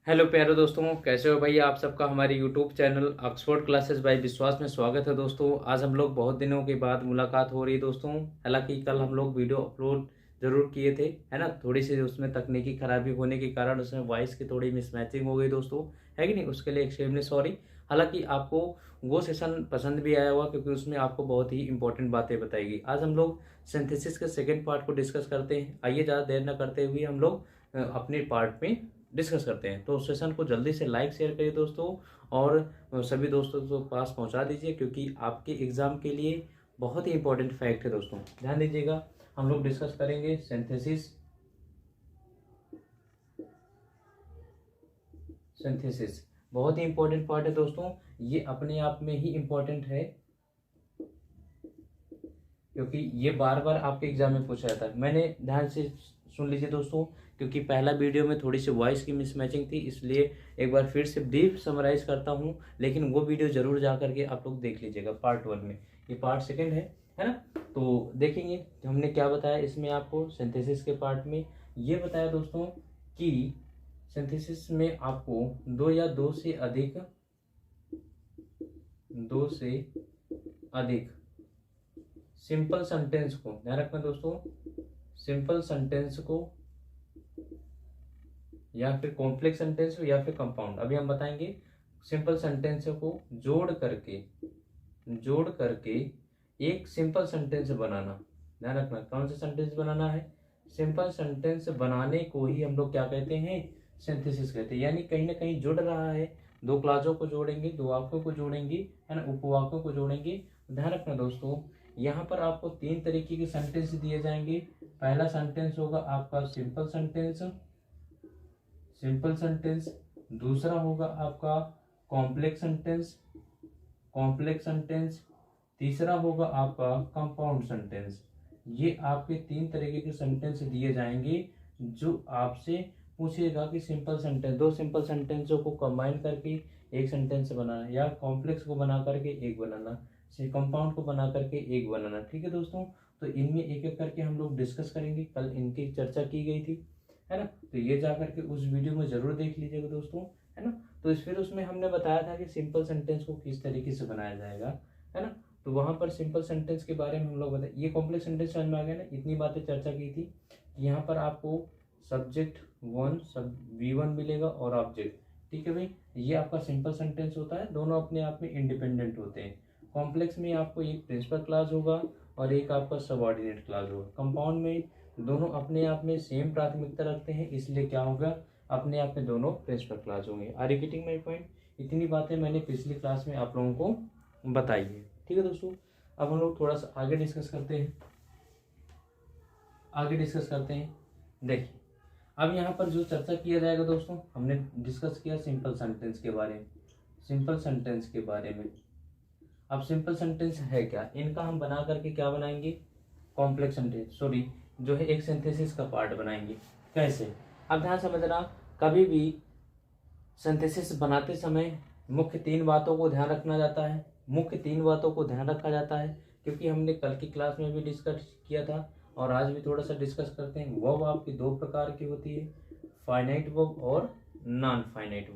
Hello प्यारे दोस्तों, कैसे हो भाई। आप सबका हमारे YouTube channel Oxford classes bye विश्वास में स्वागत है। दोस्तों आज हम लोग बहुत दिनों के बाद मुलाकात हो रही है दोस्तों। हालांकि कल हम लोग वीडियो अपलोड जरूर किए थे, है ना। थोड़ी सी उसमें तकनीकी खराबी होने के कारण उसमें वॉइस की थोड़ी मिसमैचिंग हो गई दोस्तों, है कि नहीं। उसके लिए एक्सट्रीमली सॉरी। हालांकि आपको वो सेशन पसंद भी आया होगा क्योंकि उसमें आपको बहुत ही इंपॉर्टेंट बातें बताएगी। आज हम लोग सिंथेसिस के सेकेंड पार्ट को डिस्कस करते हैं। आइए ज़्यादा देर न करते हुए हम लोग अपने पार्ट में डिस्कस करते हैं। तो सेशन को जल्दी से लाइक शेयर करिए दोस्तों, और सभी दोस्तों को पास पहुंचा दीजिए क्योंकि आपके एग्जाम के लिए बहुत ही इंपॉर्टेंट फैक्ट है दोस्तों। ध्यान दीजिएगा, हम लोग डिस्कस करेंगे सिंथेसिस। सिंथेसिस बहुत ही इंपॉर्टेंट पार्ट है दोस्तों, ये अपने आप में ही इंपॉर्टेंट है क्योंकि ये बार बार आपके एग्जाम में पूछा जाता है। मैंने ध्यान से सुन लीजिए दोस्तों, क्योंकि पहला वीडियो में थोड़ी सी वॉइस की मिसमैचिंग थी, इसलिए एक बार फिर से ब्रीफ समराइज करता हूँ। लेकिन वो वीडियो जरूर जा करके आप लोग देख लीजिएगा पार्ट 1 में। ये पार्ट 2 है ना। तो देखेंगे हमने क्या बताया इसमें आपको। सिंथेसिस के पार्ट में ये बताया दोस्तों कि सिंथेसिस में आपको दो से अधिक सिंपल सेंटेंस को, ध्यान रखना दोस्तों, सिंपल सेंटेंस को या फिर कॉम्प्लेक्स सेंटेंस को या फिर कंपाउंड, अभी हम बताएंगे। सिंपल सेंटेंस को जोड़ करके एक सिंपल सेंटेंस बनाना। ध्यान रखना कौन सा सेंटेंस बनाना है। सिंपल सेंटेंस बनाने को ही हम लोग क्या कहते हैं, सिंथेसिस कहते हैं। यानी कहीं ना कहीं जुड़ रहा है, दो क्लासों को जोड़ेंगे, दो वाक्यों को जोड़ेंगे, है ना, उपवाक्यों को जोड़ेंगे। ध्यान रखना दोस्तों, यहाँ पर आपको 3 तरीके के सेंटेंस दिए जाएंगे। पहला सेंटेंस होगा आपका सिंपल सेंटेंस। दूसरा होगा आपका कॉम्प्लेक्स सेंटेंस। तीसरा होगा आपका कंपाउंड सेंटेंस। ये आपके 3 तरीके के सेंटेंस दिए जाएंगे जो आपसे पूछेगा कि सिंपल सेंटेंस, दो सिंपल सेंटेंसों को कंबाइन करके एक सेंटेंस बनाना, या कॉम्प्लेक्स को बना करके एक बनाना, कंपाउंड को बना करके एक बनाना। ठीक है दोस्तों, तो इनमें एक एक करके हम लोग डिस्कस करेंगे। कल इनकी चर्चा की गई थी, है ना। तो ये जा करके उस वीडियो में जरूर देख लीजिएगा दोस्तों, है ना। तो फिर उसमें हमने बताया था कि सिंपल सेंटेंस को किस तरीके से बनाया जाएगा, है ना। तो वहां पर सिंपल सेंटेंस के बारे में हम लोग बताए। ये कॉम्प्लेक्स सेंटेंस समझ में आ गया ना, इतनी बातें चर्चा की थी। यहाँ पर आपको सब्जेक्ट 1 सब V1 मिलेगा और ऑब्जेक्ट। ठीक है भाई, ये आपका सिंपल सेंटेंस होता है, दोनों अपने आप में इंडिपेंडेंट होते हैं। कॉम्प्लेक्स में आपको एक प्रिंसिपल क्लास होगा और एक आपका सबऑर्डिनेट क्लास होगा। कंपाउंड में दोनों अपने आप में सेम प्राथमिकता रखते हैं, इसलिए क्या होगा, अपने आप में दोनों प्रिंसिपल क्लास होंगे। Are you getting my point. इतनी बातें मैंने पिछली क्लास में आप लोगों को बताई है। ठीक है दोस्तों, अब हम लोग थोड़ा सा आगे डिस्कस करते हैं। देखिए, अब यहाँ पर जो चर्चा किया जाएगा दोस्तों, हमने डिस्कस किया सिंपल सेंटेंस के बारे में। अब सिंपल सेंटेंस है क्या, इनका हम बना करके क्या बनाएंगे, कॉम्प्लेक्स सेंटेंस, सॉरी जो है एक सिंथेसिस का पार्ट बनाएंगे। कैसे, अब ध्यान समझना, कभी भी सिंथेसिस बनाते समय मुख्य 3 बातों को ध्यान रखा जाता है, क्योंकि हमने कल की क्लास में भी डिस्कस किया था और आज भी थोड़ा सा डिस्कस करते हैं। वर्ब आपकी 2 प्रकार की होती है, फाइनाइट वर्ब और नॉन फाइनाइट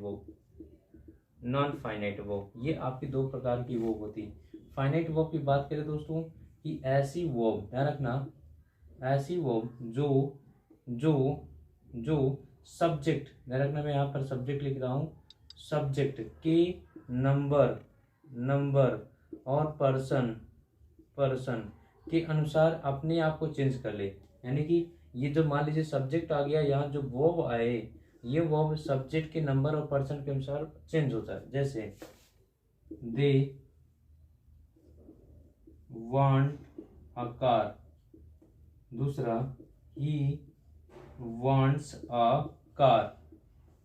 वर्ब। ये आपकी 2 प्रकार की वर्ब होती है। फाइनाइट वर्ब की बात करें दोस्तों, कि ऐसी वर्ब, ध्यान रखना, ऐसी वर्ब जो सब्जेक्ट, ध्यान रखना मैं यहाँ पर सब्जेक्ट लिख रहा हूँ, सब्जेक्ट के नंबर और पर्सन के अनुसार अपने आप को चेंज कर ले। यानी कि ये जो मान लीजिए सब्जेक्ट आ गया, यहाँ जो वर्ब आए, ये वर्ब सब्जेक्ट के नंबर और पर्सन के अनुसार चेंज होता है। जैसे दे वांट अ कार, दूसरा he wants a car,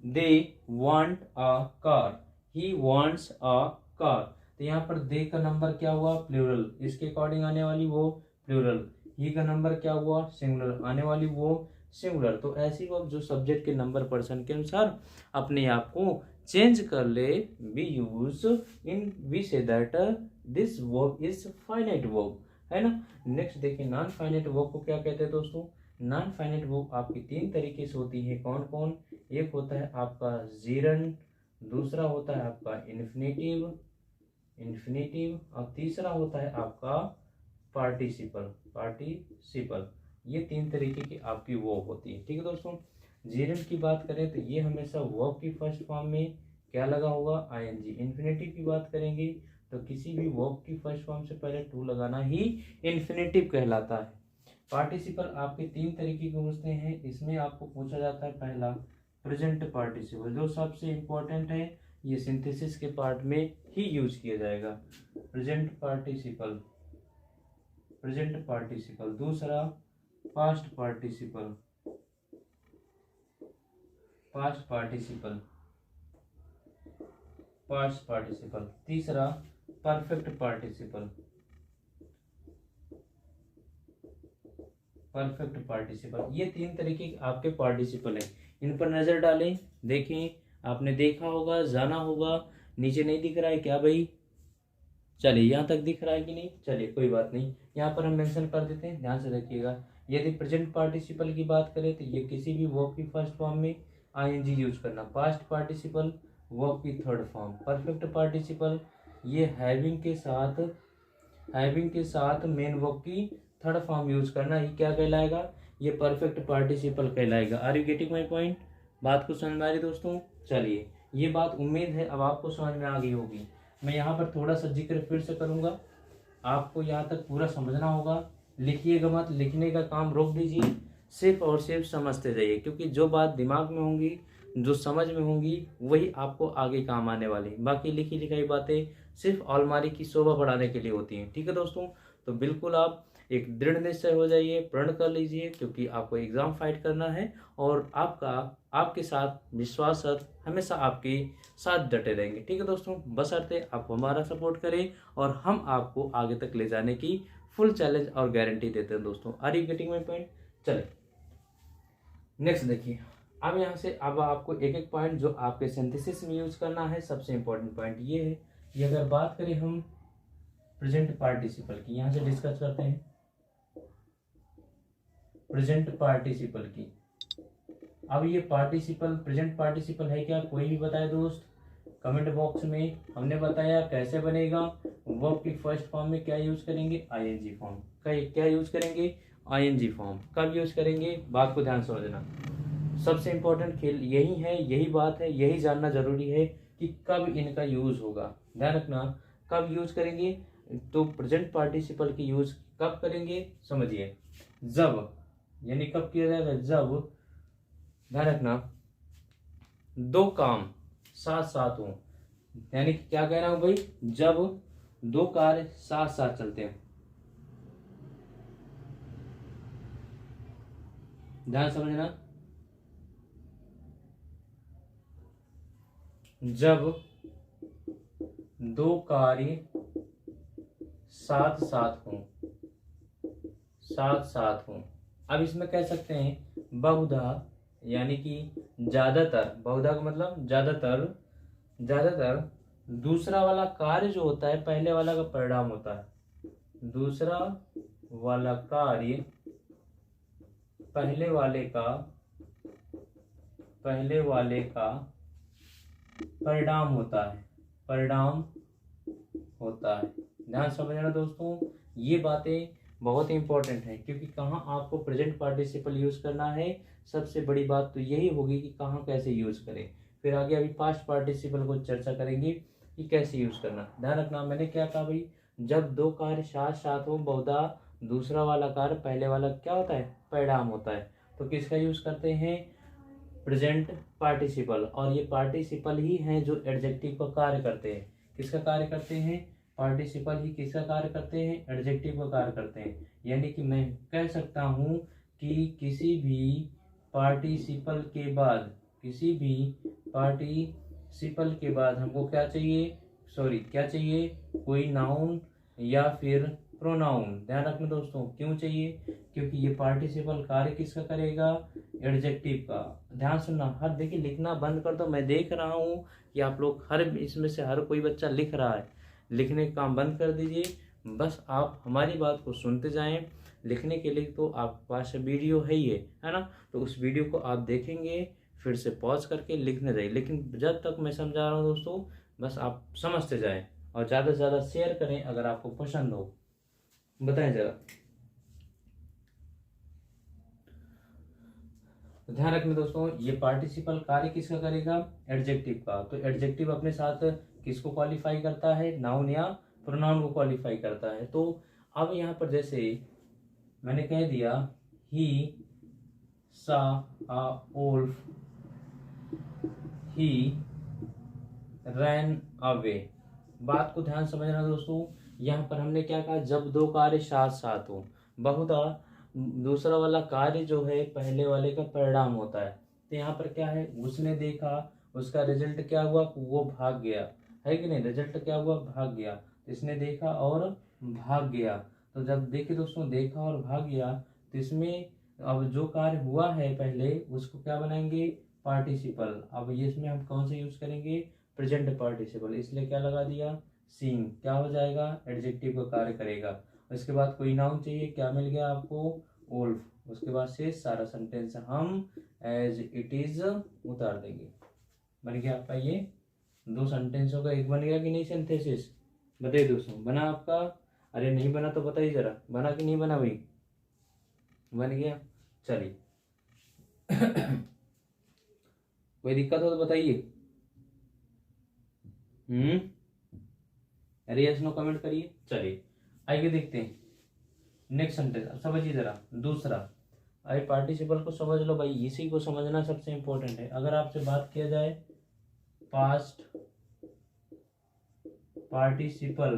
they want a car, he wants a car. तो यहाँ पर दे का नंबर क्या हुआ, प्लूरल, इसके अकॉर्डिंग आने वाली वो प्लूरल। ही का नंबर क्या हुआ, सिंगुलर, आने वाली वो सिंगुलर। तो ऐसी वर्ब जो सब्जेक्ट के नंबर पर्सन के अनुसार अपने आप को चेंज कर ले, we say that this verb is finite verb, है ना। नेक्स्ट देखिए, नॉन फाइनाइट वर्ब को क्या कहते हैं दोस्तों, नॉन फाइनाइट वर्ब आपकी तीन तरीके से होती है। कौन कौन? एक होता है आपका जीरन, दूसरा होता है आपका इन्फिनेटिव और तीसरा होता है आपका पार्टिसिपल। ये तीन तरीके की आपकी वर्ब होती है। ठीक है दोस्तों, जीरन की बात करें तो ये हमेशा वर्ब की फर्स्ट फॉर्म में क्या लगा होगा? आईएनजी। इन्फिनेटिव की बात करेंगे तो किसी भी वर्ब की फर्स्ट फॉर्म से पहले टू लगाना ही इन्फिनेटिव कहलाता है। पार्टिसिपल आपके तीन तरीके के होते हैं। इसमें आपको पूछा जाता है पहला प्रेजेंट पार्टिसिपल, जो सबसे इंपॉर्टेंट है, ये सिंथेसिस के पार्ट में ही यूज किया जाएगा। Present participle. दूसरा पास्ट पार्टिसिपल। तीसरा परफेक्ट पार्टिसिपल। ये तीन तरीके के आपके पार्टिसिपल हैं। इन पर नजर डालें, देखें, आपने देखा होगा, जाना होगा। नीचे नहीं दिख रहा है क्या भाई? चलिए, यहाँ तक दिख रहा है कि नहीं? चलिए कोई बात नहीं, यहाँ पर हम मेंशन कर देते हैं, ध्यान से रखिएगा। यदि प्रेजेंट पार्टिसिपल की बात करें तो ये किसी भी वर्ब की फर्स्ट फॉर्म में आईएनजी यूज करना। पास्ट पार्टिसिपल वर्ब की थर्ड फॉर्म। परफेक्ट पार्टिसिपल ये हैविंग के साथ मेन वर्ब की थर्ड फॉर्म यूज करना, ये क्या कहलाएगा? ये परफेक्ट पार्टिसिपल कहलाएगा। Are you getting my point? बात को समझ में आ रही दोस्तों? चलिए, ये बात उम्मीद है अब आपको समझ में आ गई होगी। मैं यहाँ पर थोड़ा सा जिक्र फिर से करूँगा, आपको यहाँ तक पूरा समझना होगा। लिखिएगा मत, लिखने का काम रोक दीजिए, सिर्फ और सिर्फ समझते जाइए, क्योंकि जो बात दिमाग में होंगी, जो समझ में होंगी, वही आपको आगे काम आने वाली। बाकी लिखी लिखाई बातें सिर्फ अलमारी की शोभा बढ़ाने के लिए होती हैं। ठीक है दोस्तों, तो बिल्कुल आप एक दृढ़ निश्चय हो जाइए, प्रण कर लीजिए, क्योंकि आपको एग्जाम फाइट करना है और आपके साथ विश्वास हमेशा आपके साथ डटे रहेंगे। ठीक है दोस्तों, बशर्ते आप हमारा सपोर्ट करें और हम आपको आगे तक ले जाने की फुल चैलेंज और गारंटी देते हैं दोस्तों। Are you getting my point? चले नेक्स्ट देखिए। अब यहाँ से अब आपको एक एक पॉइंट जो आपके सिंथेसिस में यूज करना है। सबसे इंपॉर्टेंट पॉइंट ये है, ये अगर बात करें हम प्रेजेंट पार्टिसिपल की, यहाँ से डिस्कस करते हैं प्रेजेंट पार्टिसिपल की। अब ये प्रेजेंट पार्टिसिपल है क्या? कोई भी बताए दोस्त कमेंट बॉक्स में। हमने बताया कैसे बनेगा। वर्ब की फर्स्ट फॉर्म में क्या यूज करेंगे? ING form. क्या यूज करेंगे? ING form. कब यूज करेंगे? बात को ध्यान समझना। सबसे इंपॉर्टेंट खेल यही है, यही बात है, यही जानना जरूरी है कि कब इनका यूज होगा। ध्यान रखना, कब यूज करेंगे? तो प्रेजेंट पार्टिसिपल की यूज कब करेंगे? समझिए, जब, यानी कब किया जाएगा? जब, ध्यान रखना, दो काम साथ साथ हो। यानी कि क्या कह रहा हूं भाई? जब दो कार्य साथ साथ चलते हैं। ध्यान समझना, जब दो कार्य साथ साथ हो। अब इसमें कह सकते हैं बहुधा, यानी कि ज्यादातर, बहुधा का मतलब ज्यादातर दूसरा वाला कार्य जो होता है पहले वाला का परिणाम होता है। दूसरा वाला कार्य पहले वाले का परिणाम होता है। ध्यान समझना दोस्तों, ये बातें बहुत ही इंपॉर्टेंट है, क्योंकि कहाँ आपको प्रेजेंट पार्टिसिपल यूज करना है। सबसे बड़ी बात तो यही होगी कि कहाँ कैसे यूज करें। फिर आगे अभी पास्ट पार्टिसिपल को चर्चा करेंगे कि कैसे यूज करना। ध्यान रखना, मैंने क्या कहा भाई? जब दो कार्य साथ साथ हो, बहुधा दूसरा वाला कार्य पहले वाला क्या होता है? परिणाम होता है। तो किसका यूज करते हैं? Present participle. और ये पार्टिसिपल ही हैं जो एडजेक्टिव का कार्य करते हैं। किसका कार्य करते हैं? पार्टिसिपल ही किसका कार्य करते हैं? एडजेक्टिव का कार्य करते हैं। यानी कि मैं कह सकता हूं कि किसी भी पार्टिसिपल के बाद हमको क्या चाहिए? कोई नाउन या फिर प्रोनाउन। ध्यान रखना दोस्तों, क्यों चाहिए? क्योंकि ये पार्टिसिपल कार्य किसका करेगा? एडजेक्टिव का। ध्यान सुनना, हर देखिए लिखना बंद कर दो। मैं देख रहा हूँ कि आप लोग इसमें से हर कोई बच्चा लिख रहा है। लिखने का काम बंद कर दीजिए, बस आप हमारी बात को सुनते जाएं। लिखने के लिए तो आपके पास वीडियो है ही है ना। तो उस वीडियो को आप देखेंगे, फिर से पॉज करके लिखने जाइए। लेकिन जब तक मैं समझा रहा हूँ दोस्तों, बस आप समझते जाएं और ज़्यादा से ज़्यादा शेयर करें अगर आपको पसंद हो। बताएं ज़रा। तो ध्यान रखना दोस्तों, ये पार्टिसिपल कार्य किसका करेगा? एडजेक्टिव का। तो एडजेक्टिव अपने साथ किसको क्वालिफाई करता है? नाउन या प्रोनाउन को क्वालिफाई करता है। तो अब यहाँ पर जैसे मैंने कह दिया ही सा आ वुल्फ, ही रैन अवे। बात को ध्यान समझना दोस्तों, यहाँ पर हमने क्या कहा? जब दो कार्य साथ साथ हो, बहुधा दूसरा वाला कार्य जो है पहले वाले का परिणाम होता है। तो यहाँ पर क्या है? उसने देखा, उसका रिजल्ट क्या हुआ? वो भाग गया, है कि नहीं? रिजल्ट क्या हुआ? भाग गया। इसने देखा और भाग गया। तो जब देखे दोस्तों, देखा और भाग गया, तो इसमें अब जो कार्य हुआ है पहले उसको क्या बनाएंगे? पार्टिसिपल। अब ये इसमें हम कौन सा यूज करेंगे? Present participle. इसलिए क्या लगा दिया? सीइंग। क्या हो जाएगा? एडजेक्टिव का कार्य करेगा। उसके बाद कोई नाउन चाहिए, क्या मिल गया आपको? वुल्फ। उसके बाद से सारा सेंटेंस हम एज इट इज उतार देंगे। बन गया आपका ये दो सेंटेंसों का एक बन गया कि नहीं सिंथेसिस? बताइए दोस्तों, बना आपका? अरे नहीं बना तो बताइए जरा, बना कि नहीं बना भाई? बन गया। चलिए कोई दिक्कत हो तो बताइए। अरे यस नो कमेंट करिए। चलिए आइए देखते हैं नेक्स्ट सेंटेंस। अब समझिए जरा दूसरा। आई पार्टिसिपल को समझ लो भाई, इसी को समझना सबसे इंपॉर्टेंट है। अगर आपसे बात किया जाए पास्ट पार्टिसिपल,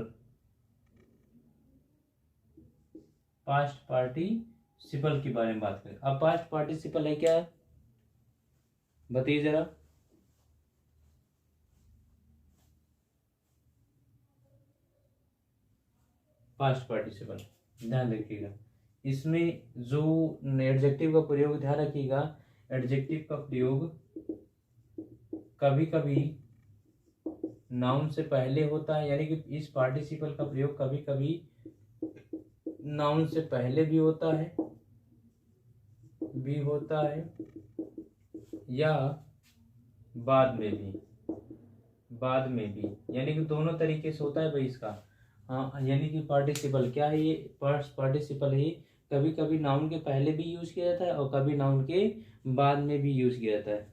पास्ट पार्टिसिपल के बारे में बात करें। अब पास्ट पार्टिसिपल है क्या? बताइए जरा। पास्ट पार्टिसिपल ध्यान रखिएगा, इसमें जो एडजेक्टिव का प्रयोग ध्यान रखिएगा, एडजेक्टिव का प्रयोग कभी कभी नाउन से पहले होता है, यानी कि इस पार्टिसिपल का प्रयोग कभी कभी नाउन से पहले भी होता है या बाद में भी, यानी कि दोनों तरीके से होता है भाई इसका। हाँ, यानी कि पार्टिसिपल क्या है? ये पार्टिसिपल ही कभी कभी नाउन के पहले भी यूज किया जाता है और कभी नाउन के बाद में भी यूज किया जाता है।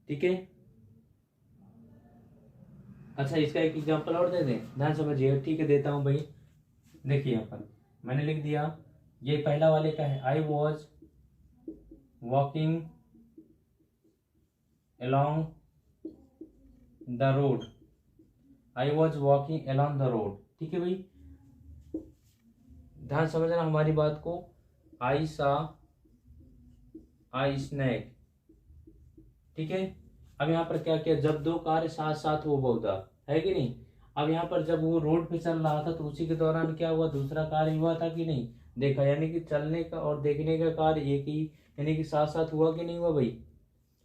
ठीक है। अच्छा, इसका एक एग्जांपल और दे दें, ध्यान समझिए। ठीक है, देता हूं भाई। देखिए यहाँ पर मैंने लिख दिया, ये पहला वाले का है। I was walking along the road. I was walking along the road. ठीक है भाई, ध्यान समझना हमारी बात को। आई सा आई स्नैक। ठीक है। अब यहाँ पर क्या किया? जब दो कार्य साथ साथ हो बहुधा, है कि नहीं? अब यहाँ पर जब वो रोड पे चल रहा था तो उसी के दौरान क्या हुआ? दूसरा कार्य हुआ था कि नहीं? देखा, यानी कि चलने का और देखने का कार्य एक ही, यानी कि साथ साथ हुआ कि नहीं हुआ भाई?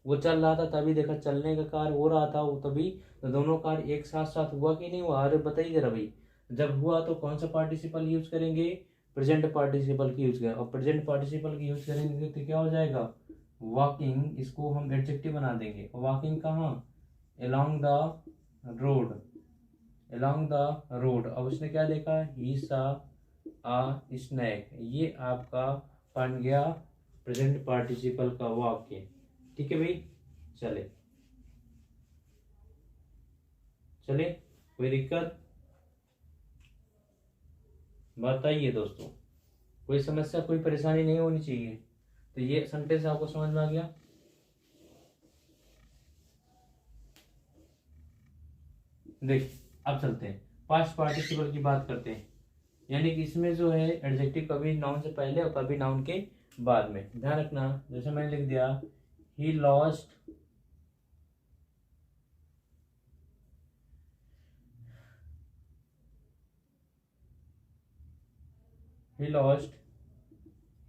वो चल रहा था तभी देखा, चलने का कार्य हो रहा था वो तभी, तो दोनों कार्य एक साथ साथ हुआ कि नहीं हुआ? अरे बताइए जरा भाई। जब हुआ तो कौन सा पार्टिसिपल यूज करेंगे? प्रेजेंट पार्टिसिपल की यूज करें। और प्रेजेंट पार्टिसिपल की यूज करेंगे तो क्या हो जाएगा? वॉकिंग। इसको हम एडजेक्टिव बना देंगे। वॉकिंग कहाँ? Along the road, along the road. अब उसने क्या देखा? ही सा आ स्नैक। ये आपका बन गया प्रेजेंट पार्टिसिपल का वाक्य। ठीक है भाई। चले चले, कोई दिक्कत? बताइए दोस्तों, कोई समस्या कोई परेशानी नहीं होनी चाहिए। तो ये सेंटेंस आपको समझ में आ गया? देख, अब चलते हैं पास्ट पार्टिसिपल की बात करते हैं। यानी कि इसमें जो है एडजेक्टिव कभी नाउन से पहले और कभी नाउन के बाद में। ध्यान रखना, जैसे मैंने लिख दिया he lost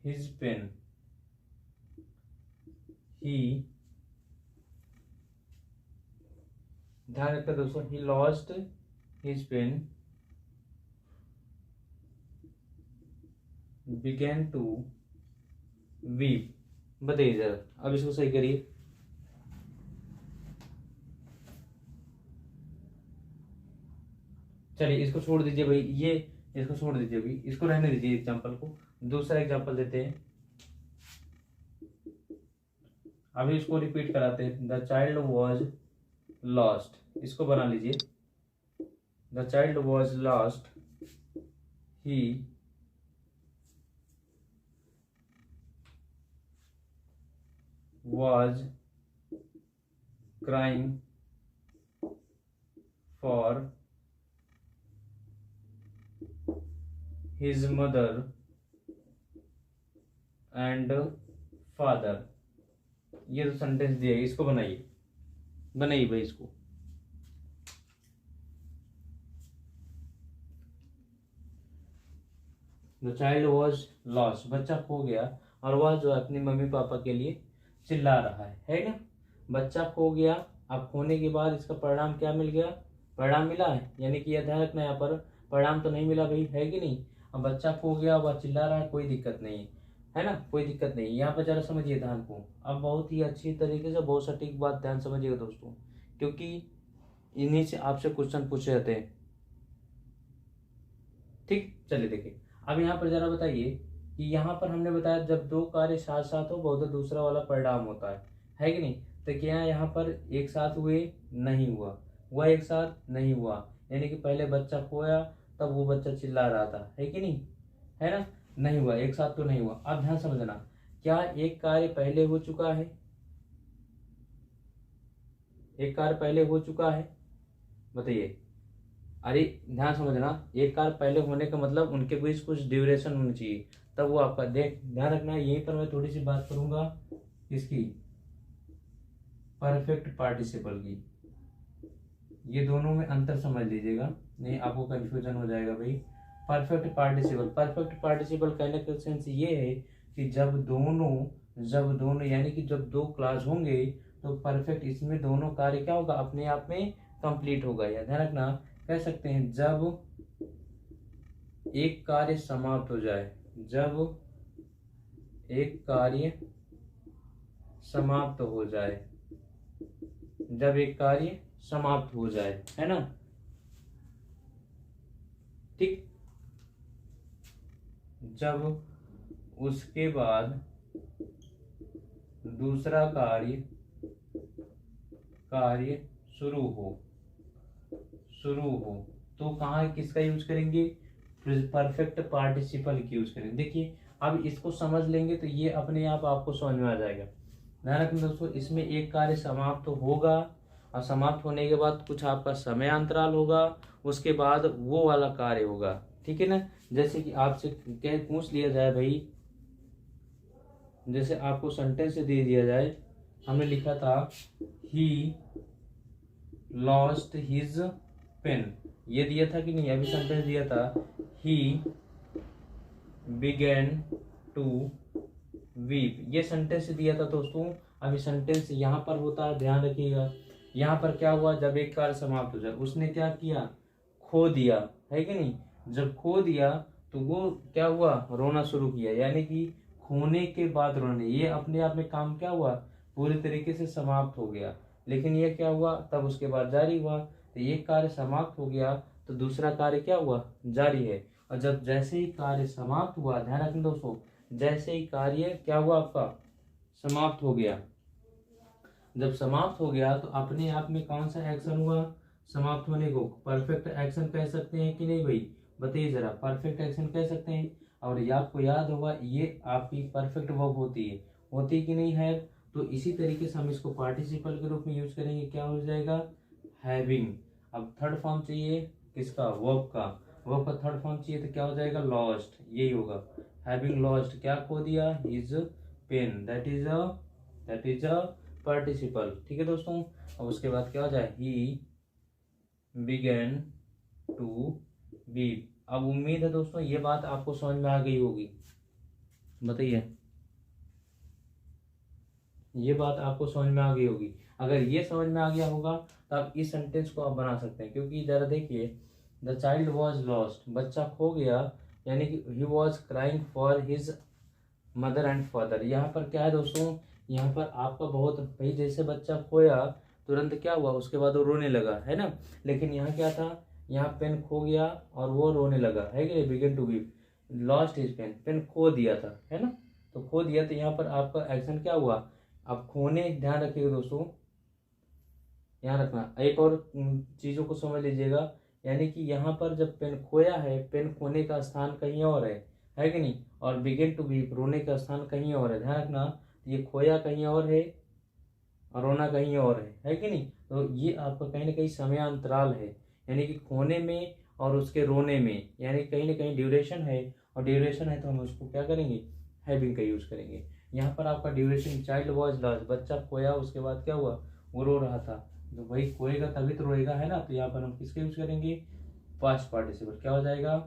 his pen। He, ध्यान रखना दोस्तों, he lost his pen began to weep. बताइए जरा, अब इसको सही करिए। चलिए इसको छोड़ दीजिए भाई, ये इसको छोड़ दीजिए अभी, इसको रहने दीजिए एग्जाम्पल को। दूसरा एग्जाम्पल देते हैं, अभी इसको रिपीट कराते हैं। द चाइल्ड वॉज लॉस्ट, इसको बना लीजिए। The child was lost, he was crying for his mother and father। ये तो सेंटेंस दिया है, इसको बनाइए, बनाइए भाई इसको। द चाइल्ड वॉज लॉस्ट, बच्चा खो गया, और वह जो अपने मम्मी पापा के लिए चिल्ला रहा है ना। बच्चा खो गया, अब खोने के बाद इसका परिणाम क्या मिल गया, परिणाम मिला है, यानी कि यह ध्यान रखना, यहाँ पर परिणाम तो नहीं मिला भाई, है कि नहीं। अब बच्चा खो गया, वह चिल्ला रहा है, कोई दिक्कत नहीं है ना, कोई दिक्कत नहीं। यहाँ पर जरा समझिए ध्यान को, अब बहुत ही अच्छी तरीके से, बहुत सटीक बात ध्यान समझिएगा दोस्तों, क्योंकि इन्हीं से आपसे क्वेश्चन पूछे जाते हैं। ठीक, चलिए देखिए, अब यहाँ पर जरा बताइए कि यहाँ पर हमने बताया जब दो कार्य साथ साथ हो बहुत दूसरा वाला परिणाम होता है कि नहीं। तो क्या यहाँ पर एक साथ हुए, नहीं हुआ, वह एक साथ नहीं हुआ, यानी कि पहले बच्चा खोया तब वो बच्चा चिल्ला रहा था, है कि नहीं, है ना, नहीं हुआ, एक साथ तो नहीं हुआ। अब ध्यान समझना, क्या एक कार्य पहले हो चुका है, एक कार्य पहले हो चुका है, बताइए। अरे ध्यान समझना, एक कार पहले होने का मतलब उनके बीच कुछ ड्यूरेशन होनी चाहिए, तब वो आपका, देख ध्यान रखना, यहीं पर मैं थोड़ी सी बात करूंगा इसकी, परफेक्ट पार्टिसिपल की। ये दोनों में अंतर समझ लीजिएगा, नहीं आपको कंफ्यूजन हो जाएगा भाई। परफेक्ट पार्टिसिपल, परफेक्ट पार्टिसिपल कहने का सेंस ये है कि जब दोनों यानी कि जब दो क्लास होंगे तो परफेक्ट, इसमें दोनों कार्य क्या होगा, अपने आप में कंप्लीट होगा। या ध्यान रखना, कह सकते हैं जब एक कार्य समाप्त हो जाए, जब एक कार्य समाप्त हो जाए, जब एक कार्य समाप्त हो जाए, है ना, ठीक, जब उसके बाद दूसरा कार्य शुरू हो, तो कहाँ किसका यूज करेंगे, परफेक्ट पार्टिसिपल की यूज करेंगे। देखिए अब इसको समझ लेंगे तो ये अपने आप आपको समझ में आ जाएगा। ध्यान रखना दोस्तों, इसमें एक कार्य समाप्त तो होगा, और समाप्त होने के बाद कुछ आपका समय अंतराल होगा, उसके बाद वो वाला कार्य होगा, ठीक है ना। जैसे कि आपसे क्या पूछ लिया जाए भाई, जैसे आपको सेंटेंस दे दिया जाए, हमने लिखा था ही लॉस्ट हिज पेन, ये दिया था कि नहीं, अभी सेंटेंस दिया था ही बिगेन टू वीप, ये सेंटेंस दिया था दोस्तों। अभी सेंटेंस यहाँ पर होता है, ध्यान रखिएगा, यहाँ पर क्या हुआ, जब एक कार्य समाप्त हो जाए, उसने क्या किया, खो दिया, है कि नहीं। जब खो दिया तो वो क्या हुआ, रोना शुरू किया, यानी कि खोने के बाद रोने, ये अपने आप में काम क्या हुआ, पूरी तरीके से समाप्त हो गया। लेकिन ये क्या हुआ, तब उसके बाद जारी हुआ, तो एक कार्य समाप्त हो गया तो दूसरा कार्य क्या हुआ, जारी है। और जब जैसे ही कार्य समाप्त हुआ, ध्यान रखना दोस्तों, जैसे ही कार्य क्या हुआ आपका, समाप्त हो गया, जब समाप्त हो गया तो अपने आप में कौन सा एक्शन हुआ, समाप्त होने को परफेक्ट एक्शन कह सकते हैं कि नहीं भाई, बताइए जरा, परफेक्ट एक्शन कह सकते हैं। और ये आपको याद होगा, ये आपकी परफेक्ट वर्ब होती कि नहीं है। तो इसी तरीके से हम इसको पार्टिसिपल के रूप में यूज करेंगे, क्या हो जाएगा, हैविंग। अब थर्ड फॉर्म चाहिए किसका, वर्ब का थर्ड फॉर्म चाहिए तो क्या हो जाएगा, लॉस्ट, यही होगा, हैविंग लॉस्ट, क्या खो दिया, his pen, that is a participle, ठीक है दोस्तों। अब उसके बाद क्या हो जाए, ही बिगेन टू वीप। अब उम्मीद है दोस्तों ये बात आपको समझ में आ गई होगी, बताइए, ये बात आपको समझ में आ गई होगी। अगर ये समझ में आ गया होगा तो आप इस सेंटेंस को आप बना सकते हैं, क्योंकि जरा देखिए, द चाइल्ड वॉज लॉस्ट, बच्चा खो गया, यानी कि he was crying for his mother and father. यहाँ पर क्या है दोस्तों, यहाँ पर आपका बहुत भाई जैसे बच्चा खोया तुरंत क्या हुआ, उसके बाद वो रोने लगा, है ना। लेकिन यहाँ क्या था, यहाँ पेन खो गया और वो रोने लगा, है कि नहीं, began to weep, lost his pen, pen खो दिया था, है ना। तो खो दिया, तो यहाँ पर आपका एक्शन क्या हुआ, अब खोने, ध्यान रखिएगा दोस्तों, ध्यान रखना। एक और चीज़ों को समझ लीजिएगा, यानी कि यहाँ पर जब पेन खोया है, पेन खोने का स्थान कहीं और है कि नहीं, और बिगिन टू वीप, रोने का स्थान कहीं और है, ध्यान रखना। ये खोया कहीं और है और रोना कहीं और है कि नहीं। तो ये आपका कहीं ना कहीं समयांतराल है, यानी कि खोने में और उसके रोने में, यानी कहीं ना कहीं ड्यूरेशन है, और ड्यूरेशन है तो हम उसको क्या करेंगे, हैविंग का यूज करेंगे। यहाँ पर आपका ड्यूरेशन, चाइल्ड वॉज लॉस्ट, बच्चा खोया, उसके बाद क्या हुआ, वो रो रहा था, तो भाई खोएगा तभी तो रोएगा, है ना। तो यहाँ पर हम किसका यूज करेंगे, पास्ट पार्टिसिपल। क्या हो जाएगा,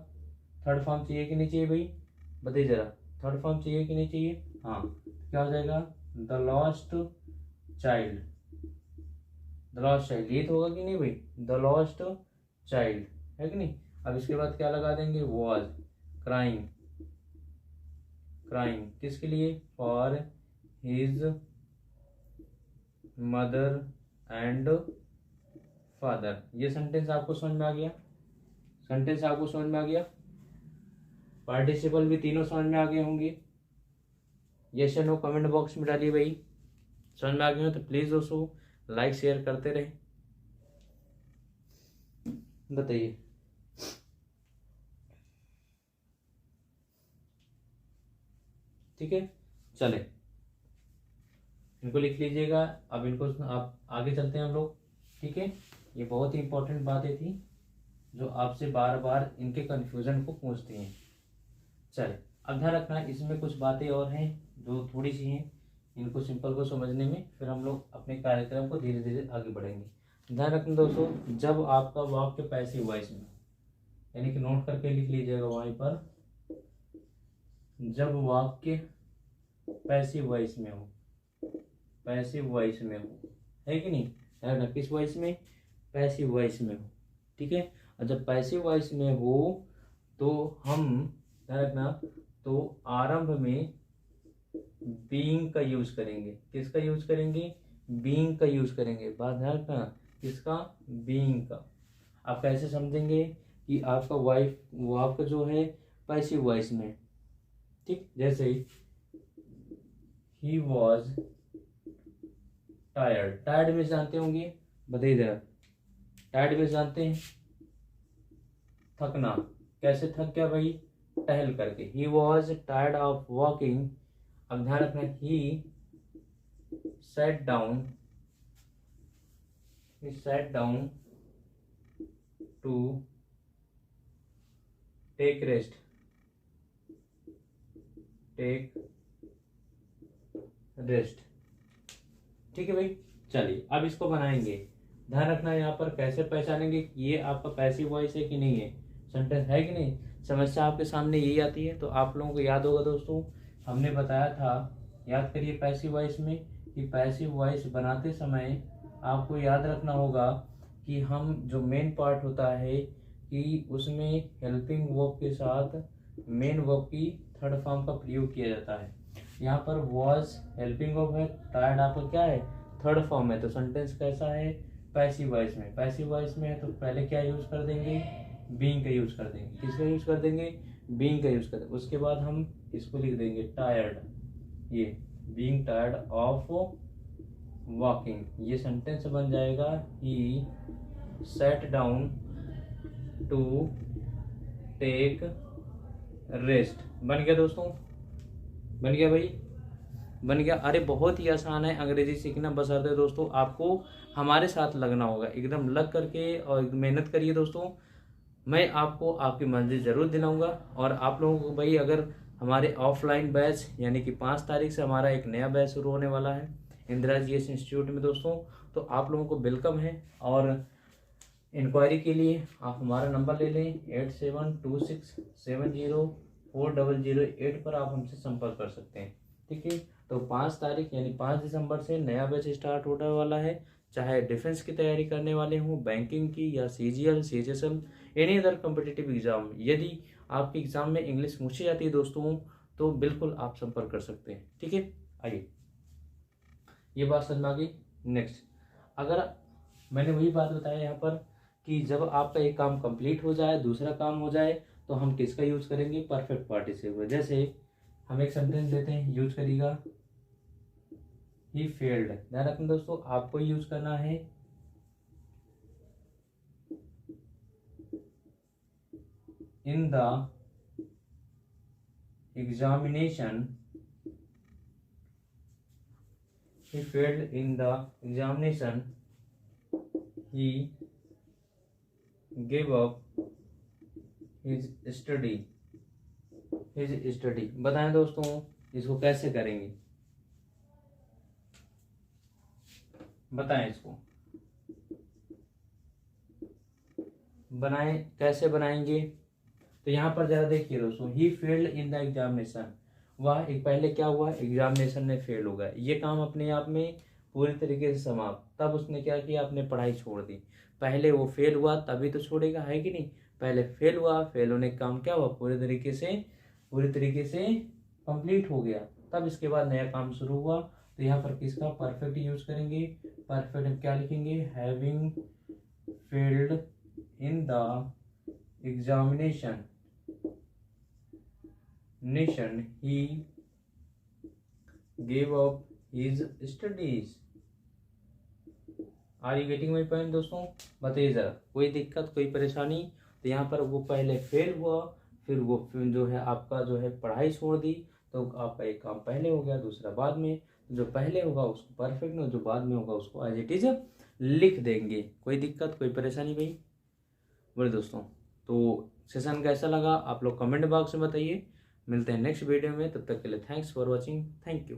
थर्ड फॉर्म चाहिए कि नहीं चाहिए भाई, बताइए जरा, थर्ड फॉर्म चाहिए कि नहीं चाहिए। हाँ, क्या हो जाएगा, the lost child, the lost child, ये तो होगा कि नहीं भाई, द लॉस्ट चाइल्ड, है कि नहीं। अब इसके बाद क्या लगा देंगे, वॉज क्राइंग, क्राइंग किसके लिए, for his mother and father. ये सेंटेंस आपको समझ में आ गया, सेंटेंस आपको समझ में आ गया, पार्टिसिपल भी तीनों समझ में आ गए होंगे। यस या नो कमेंट बॉक्स में डालिए भाई, समझ में आ गए हो तो प्लीज दोस्तों लाइक शेयर करते रहे, बताइए। ठीक है, चले इनको लिख लीजिएगा। अब इनको आप आगे चलते हैं हम लोग, ठीक है। ये बहुत ही इंपॉर्टेंट बातें थी जो आपसे बार बार इनके कंफ्यूजन को पूछती हैं। चले, अब ध्यान रखना, इसमें कुछ बातें और हैं जो थोड़ी सी हैं, इनको सिंपल को समझने में फिर हम लोग अपने कार्यक्रम को धीरे धीरे आगे बढ़ेंगे। ध्यान रखना दोस्तों, जब आपका वाक्य पैसिव वॉइस में, यानी कि नोट करके लिख लीजिएगा वहीं पर, जब वाक्य पैसिव वॉइस में हो, पैसिव वॉइस में हो, है कि नहीं, है किस वॉइस में, पैसिव वॉइस में हो, ठीक है। और जब पैसिव वॉइस में हो तो हम, ध्यान रखना, तो आरंभ में बीइंग का यूज करेंगे, किसका यूज करेंगे, बीइंग का यूज करेंगे, बात ध्यान रखना, किसका, बीइंग का। आप कैसे समझेंगे कि आपका वाइफ, वो आपका जो है पैसिव वॉइस में, ठीक, जैसे ही वॉज टायर्ड, टायर्ड में जानते होंगे, बताइए जरा, टायर्ड में जानते हैं, थकना, कैसे थक गया भाई, टहल करके, he was tired of walking. अब ध्यान रखना, ही sat down, he sat down to take rest, take rest, ठीक है भाई। चलिए अब इसको बनाएंगे, ध्यान रखना यहाँ पर कैसे पहचानेंगे कि ये आपका पैसिव वॉइस है कि नहीं है, सेंटेंस है कि नहीं। समस्या आपके सामने यही आती है, तो आप लोगों को याद होगा दोस्तों, हमने बताया था, याद करिए पैसिव वॉइस में, कि पैसिव वॉइस बनाते समय आपको याद रखना होगा कि हम जो मेन पार्ट होता है कि उसमें हेल्पिंग वर्ब के साथ मेन वर्ब की थर्ड फॉर्म का प्रयोग किया जाता है। यहाँ पर वॉज हेल्पिंग वर्ब है, टायर्ड आपका क्या है, थर्ड फॉर्म है, तो सेंटेंस कैसा है, पैसिव वॉइस में, पैसिव वॉइस में है तो पहले क्या यूज कर देंगे, बीइंग का यूज कर देंगे, किसका यूज कर देंगे, बीइंग का यूज कर देंगे। उसके बाद हम इसको लिख देंगे टायर्ड, ये बीइंग टायर्ड ऑफ वॉकिंग, ये सेंटेंस बन जाएगा, he sat down to take rest. बन गया दोस्तों, बन गया भाई, बन गया। अरे बहुत ही आसान है अंग्रेजी सीखना, बशर्ते दोस्तों आपको हमारे साथ लगना होगा, एकदम लग करके और मेहनत करिए दोस्तों, मैं आपको आपकी मंजिल जरूर दिलाऊंगा। और आप लोगों को भाई अगर हमारे ऑफलाइन बैच, यानी कि 5 तारीख से हमारा एक नया बैच शुरू होने वाला है इंदिरा जीएस इंस्टीट्यूट में दोस्तों, तो आप लोगों को वेलकम है। और इंक्वायरी के लिए आप हमारा नंबर ले लें, 8726704008 पर आप हमसे संपर्क कर सकते हैं, ठीक है। तो 5 तारीख यानी 5 दिसंबर से नया बैच स्टार्ट होने वाला है, चाहे डिफेंस की तैयारी करने वाले हों, बैंकिंग की, या CGL, CHSL, any other competitive exam. यदि आपके एग्ज़ाम में इंग्लिश पूछी जाती है दोस्तों, तो बिल्कुल आप संपर्क कर सकते हैं। ठीक है, आइए ये बात समझ में आ गई। नेक्स्ट, अगर मैंने वही बात बताया यहाँ पर कि जब आपका एक काम कंप्लीट हो जाए, दूसरा काम हो जाए, तो हम किसका यूज करेंगे? Perfect participle. जैसे हम एक सेंटेंस लेते हैं, यूज करिएगा ही फेल्ड। ध्यान रखना दोस्तों, आपको यूज करना है इन the examination, he failed in the examination, he gave up his study, बताएं दोस्तों इसको कैसे करेंगे, बताएं इसको बनाएं, कैसे बनाएंगे? तो यहाँ पर जरा देखिए दोस्तों, he failed in the examination, वह एक पहले क्या हुआ? एग्जामिनेशन में फेल हो गया। ये काम अपने आप में पूरी तरीके से समाप्त। तब उसने क्या किया? अपने पढ़ाई छोड़ दी। पहले वो फेल हुआ तभी तो छोड़ेगा, है कि नहीं? पहले फेल हुआ, फेल होने का काम क्या हुआ? पूरी तरीके से कंप्लीट हो गया। तब इसके बाद नया काम शुरू हुआ। तो यहाँ पर किसका परफेक्ट यूज करेंगे? परफेक्ट हम क्या लिखेंगे? Having failed in the examination he gave up his studies. Are you getting my point दोस्तों? बताइए जरा, कोई दिक्कत, कोई परेशानी? तो यहाँ पर वो पहले फेल हुआ, फिर वो जो है आपका जो है पढ़ाई छोड़ दी, तो आपका एक काम पहले हो गया, दूसरा बाद में। जो पहले होगा उसको परफेक्ट में, जो बाद में होगा उसको एज इट इज लिख देंगे। कोई दिक्कत, कोई परेशानी भाई? बोले दोस्तों, तो सेशन कैसा लगा आप लोग कमेंट बॉक्स में बताइए। मिलते हैं नेक्स्ट वीडियो में, तब तक के लिए thanks for watching, thank you.